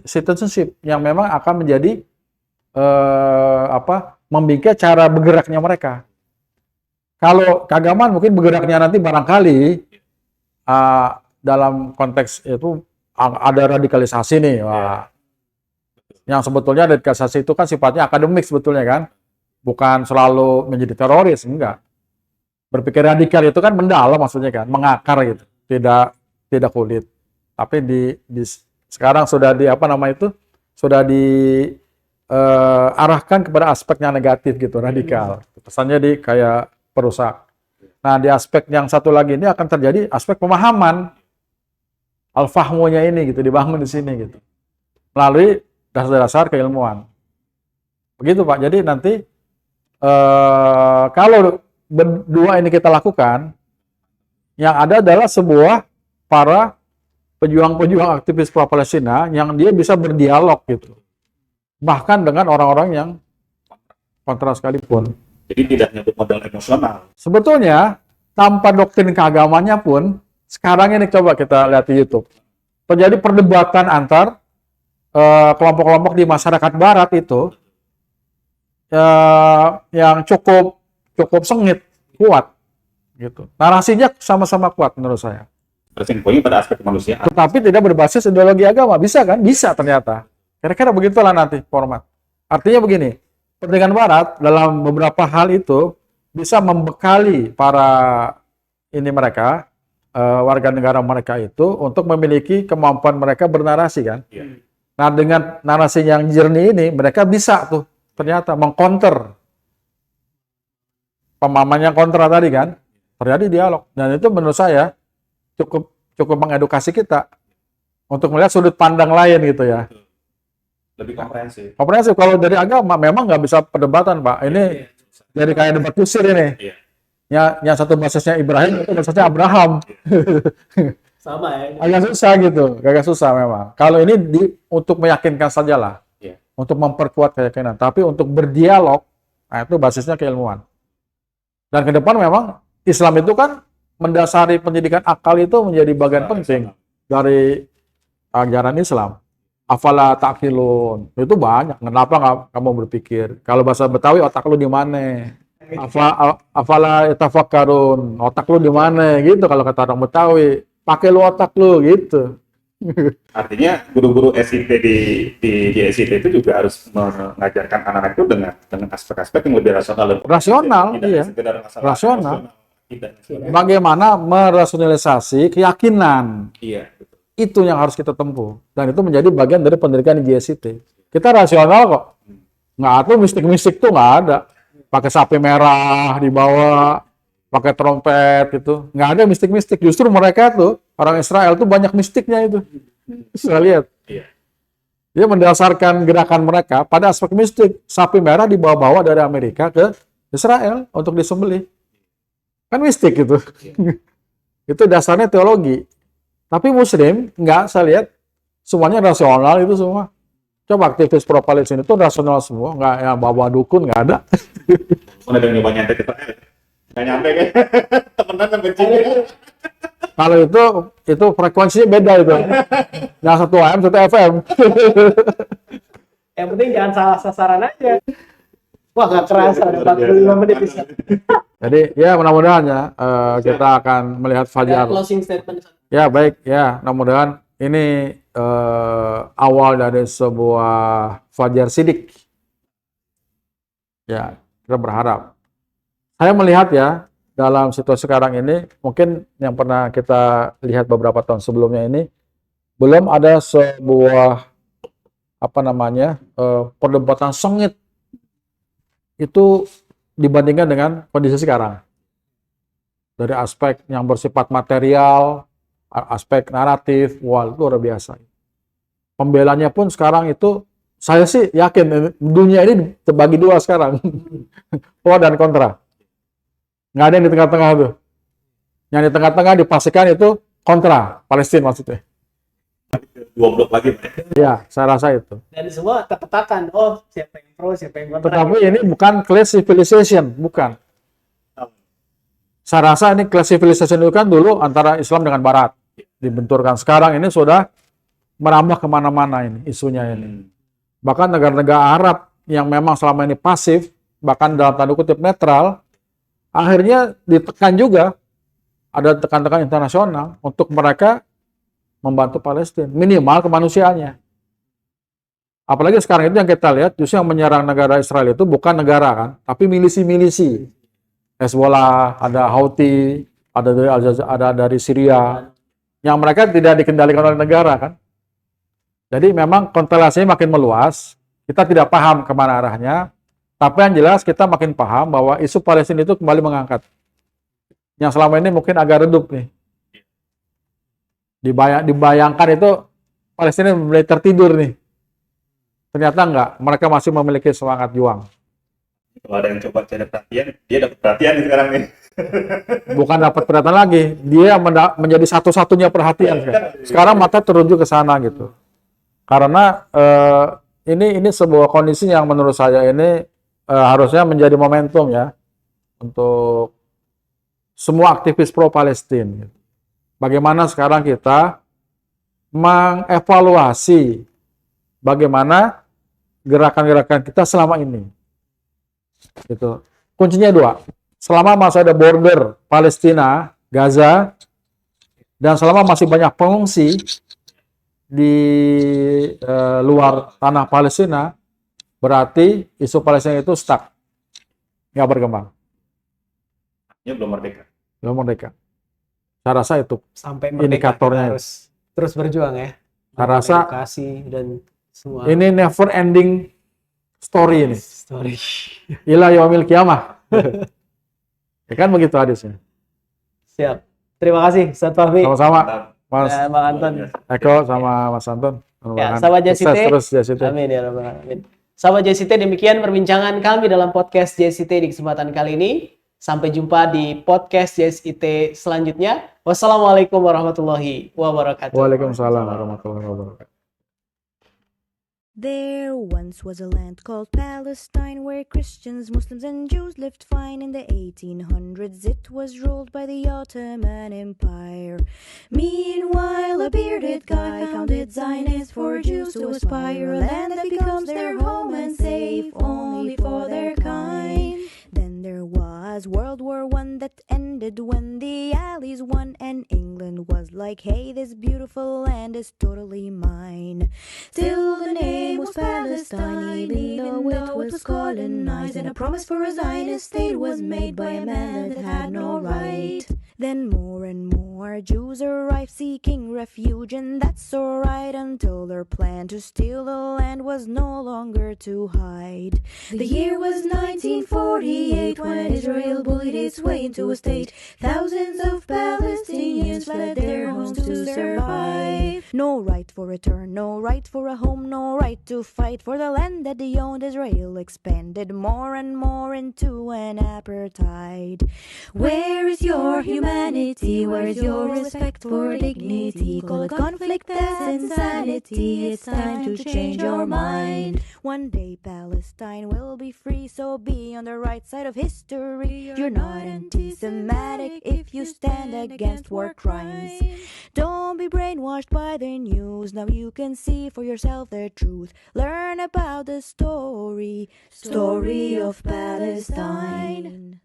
citizenship yang memang akan menjadi membikin cara bergeraknya mereka. Kalau keagamaan mungkin bergeraknya nanti barangkali dalam konteks itu ada radikalisasi nih. Yang sebetulnya radikalisasi itu kan sifatnya akademik sebetulnya kan, bukan selalu menjadi teroris, enggak. Berpikir radikal itu kan mendalam maksudnya kan, mengakar gitu, tidak kulit. Tapi sekarang sudah sudah diarahkan kepada aspek yang negatif gitu, radikal. Pesannya kayak perusak. Nah, di aspek yang satu lagi ini akan terjadi aspek pemahaman. Al-fahmunya ini gitu, dibangun di sini gitu. Melalui dasar-dasar keilmuan. Begitu Pak, jadi nanti kalau berdua ini kita lakukan, yang ada adalah sebuah para pejuang-pejuang aktivis pro-Palestina yang dia bisa berdialog gitu. Bahkan dengan orang-orang yang kontra sekalipun. Jadi tidak hanya bermodal emosional. Sebetulnya, tanpa doktrin keagamannya pun, sekarang ini coba kita lihat di YouTube. Terjadi perdebatan antar kelompok-kelompok di masyarakat barat itu yang cukup sengit, kuat. Gitu. Narasinya sama-sama kuat menurut saya. Poinnya pada aspek kemanusiaan. Tetapi tidak berbasis ideologi agama. Bisa kan? Bisa ternyata. Kira-kira begitulah nanti format. Artinya begini, pendidikan barat dalam beberapa hal itu bisa membekali para mereka, warga negara mereka itu untuk memiliki kemampuan mereka bernarasi kan. Nah dengan narasi yang jernih ini, mereka bisa tuh ternyata mengcounter pemahaman yang kontra tadi kan. Terjadi dialog. Dan itu menurut saya cukup mengedukasi kita untuk melihat sudut pandang lain gitu ya. Lebih komprehensif. Komprehensif. Kalau dari agama memang nggak bisa perdebatan Pak. Ini jadi kayak debat kusir ini. Yang satu basisnya Ibrahim, itu basisnya Abraham. Sama ya. Agak susah memang. Kalau ini untuk meyakinkan sajalah, untuk memperkuat keyakinan. Tapi untuk berdialog, nah itu basisnya keilmuan. Dan ke depan memang Islam itu kan mendasari pendidikan akal itu menjadi bagian penting dari ajaran Islam. Afala ta'qilun. Itu banyak. Kenapa nggak kamu berpikir? Kalau bahasa Betawi, otak lu di mana? Afala tafakkarun. Otak lu di mana? Gitu kalau kata orang Betawi. Pakai lu otak lu gitu. Artinya guru-guru SIT di SIT itu juga harus mengajarkan anak-anak itu dengan aspek-aspek yang lebih rasional. Rasional, iya. Rasional. Bagaimana merasionalisasi keyakinan. Iya. Itu yang harus kita tempuh. Dan itu menjadi bagian dari pendidikan di GSIT. Kita rasional kok. Nggak ada mistik-mistik tuh nggak ada. Pakai sapi merah dibawa, pakai trompet gitu. Nggak ada mistik-mistik. Justru mereka tuh, orang Israel tuh banyak mistiknya itu. Saya lihat. Iya. Dia mendasarkan gerakan mereka pada aspek mistik. Sapi merah dibawa-bawa dari Amerika ke Israel untuk disembelih. Kan mistik gitu. Itu dasarnya teologi. Tapi Muslim, enggak, saya lihat semuanya rasional itu semua. Coba aktivis pro-Palestina itu rasional semua, enggak yang bawa dukun, enggak ada. Udah nyoba nyantai ke Israel. Nggak nyampe kan? Temenan sampai sini. Kalau itu frekuensinya beda itu. Yang satu AM, satu FM. Yang penting jangan salah sasaran aja. Wah, nggak kerasa ada 45 menit bisa. Jadi ya mudah-mudahan ya kita akan melihat fajar. Closing statement. Ya baik ya, mudah-mudahan ini awal dari sebuah fajar sidik. Ya, kita berharap. Saya melihat ya, dalam situasi sekarang ini, mungkin yang pernah kita lihat beberapa tahun sebelumnya ini, belum ada sebuah perdebatan sengit itu dibandingkan dengan kondisi sekarang. Dari aspek yang bersifat material, aspek naratif, wah itu luar biasa. Pembelanya pun sekarang itu, saya sih yakin dunia ini terbagi dua sekarang. Pro dan kontra. Nggak ada yang di tengah-tengah tuh. Yang di tengah-tengah dipastikan itu kontra, Palestina maksudnya. Dua blok lagi. Ya, saya rasa itu. Dan semua terpetakan, oh siapa yang pro, siapa yang kontra. Tetapi ini bukan class civilization, bukan. Saya rasa ini class civilization itu kan dulu antara Islam dengan Barat dibenturkan. Sekarang ini sudah merambah kemana-mana ini isunya ini. Bahkan negara-negara Arab yang memang selama ini pasif, bahkan dalam tanda kutip netral, akhirnya ditekan juga, ada tekan-tekan internasional untuk mereka membantu Palestina, minimal kemanusiaannya. Apalagi sekarang itu yang kita lihat, justru yang menyerang negara Israel itu bukan negara kan, tapi milisi-milisi. Hezbollah, ada Houthi, ada dari Syria, yang mereka tidak dikendalikan oleh negara kan. Jadi memang konstelasinya makin meluas, kita tidak paham kemana arahnya, tapi yang jelas kita makin paham bahwa isu Palestina itu kembali mengangkat. Yang selama ini mungkin agak redup nih. Dibayangkan itu Palestina mulai tertidur nih. Ternyata enggak, mereka masih memiliki semangat juang. Kalau ada yang coba cari perhatian, dia dapat perhatian nih sekarang nih. Bukan dapat perhatian lagi, dia menjadi satu-satunya perhatian. Sekarang mata tertuju ke sana gitu. Karena ini sebuah kondisi yang menurut saya ini harusnya menjadi momentum ya untuk semua aktivis pro Palestina. Bagaimana sekarang kita mengevaluasi bagaimana gerakan-gerakan kita selama ini. Gitu. Kuncinya dua. Selama masih ada border Palestina, Gaza, dan selama masih banyak pengungsi di luar tanah Palestina, berarti isu Palestina itu stuck, nggak berkembang. Ya belum merdeka. Belum merdeka. Saya rasa itu sampai merdeka indikatornya. Harus terus berjuang ya. Saya rasa edukasi dan semua. Ini never ending story ini. Story. Ila yaumil kiamah. Ya kan begitu hadisnya. Siap. Terima kasih Ustaz Fahmi. Sama-sama Mas Bang Anton. Eko sama Mas Anton. Ya, sahabat JCT. Terus JCT. Amin ya rabbal alamin. Sahabat JCT, demikian perbincangan kami dalam podcast JCT di kesempatan kali ini. Sampai jumpa di podcast JSIT selanjutnya. Wassalamualaikum warahmatullahi wabarakatuh. Waalaikumsalam warahmatullahi wabarakatuh. There once was a land called Palestine where Christians, Muslims and Jews lived fine. In the 1800s it was ruled by the Ottoman Empire. Meanwhile a bearded guy founded Zionists for Jews to aspire, a land that becomes their home and safe only for their kind. Then there was World War I that ended when the Allies won, and England was like, hey, this beautiful land is totally mine. Still the name was Palestine, even though it was colonized, and a promise for a Zionist state was made by a man that had no right. Then more and more Jews arrived seeking refuge, and that's alright until their plan to steal the land was no longer to hide. The year was 1948 when Israel bullied its way into a state. Thousands of Palestinians fled their homes to survive. No right for return, no right for a home, no right to fight for the land that they owned. Israel expanded more and more into an apartheid. Where is your humanity? Where is your respect for dignity? Call it conflict, that's insanity. It's time to change your mind. One day Palestine will be free, so be on the right side of history. You're not anti-Semitic if you stand against war crimes. Don't be brainwashed by the news. Now you can see for yourself the truth. Learn about the story of Palestine.